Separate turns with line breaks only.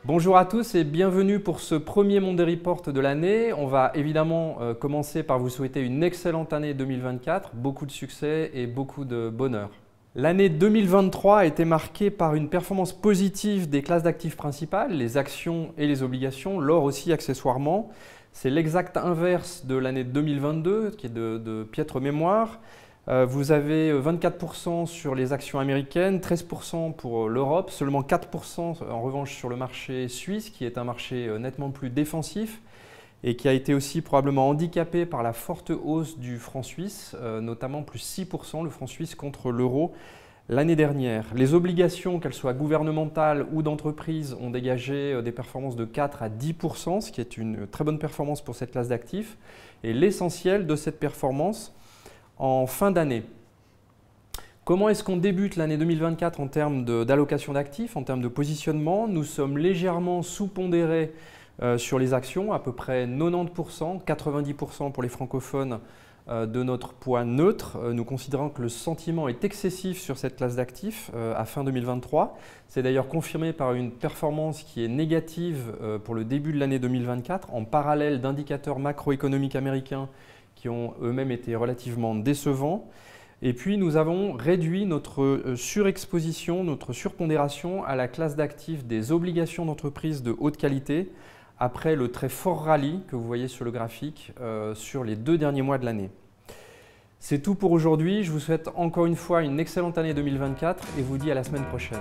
Bonjour à tous et bienvenue pour ce premier Monday Report de l'année. On va évidemment commencer par vous souhaiter une excellente année 2024, beaucoup de succès et beaucoup de bonheur. L'année 2023 a été marquée par une performance positive des classes d'actifs principales, les actions et les obligations, l'or aussi accessoirement. C'est l'exact inverse de l'année 2022 qui est de piètre mémoire. Vous avez 24% sur les actions américaines, 13% pour l'Europe, seulement 4% en revanche sur le marché suisse qui est un marché nettement plus défensif et qui a été aussi probablement handicapé par la forte hausse du franc suisse, notamment plus 6% le franc suisse contre l'euro l'année dernière. Les obligations, qu'elles soient gouvernementales ou d'entreprise, ont dégagé des performances de 4 à 10%, ce qui est une très bonne performance pour cette classe d'actifs. Et l'essentiel de cette performance en fin d'année. Comment est-ce qu'on débute l'année 2024 en termes d'allocation d'actifs, en termes de positionnement? Nous sommes légèrement sous-pondérés sur les actions, à peu près 90%, 90% pour les francophones de notre poids neutre. Nous considérons que le sentiment est excessif sur cette classe d'actifs à fin 2023. C'est d'ailleurs confirmé par une performance qui est négative pour le début de l'année 2024, en parallèle d'indicateurs macroéconomiques américains qui ont eux-mêmes été relativement décevants. Et puis nous avons réduit notre surexposition, notre surpondération à la classe d'actifs des obligations d'entreprise de haute qualité après le très fort rallye que vous voyez sur le graphique sur les 2 derniers mois de l'année. C'est tout pour aujourd'hui. Je vous souhaite encore une fois une excellente année 2024 et vous dis à la semaine prochaine.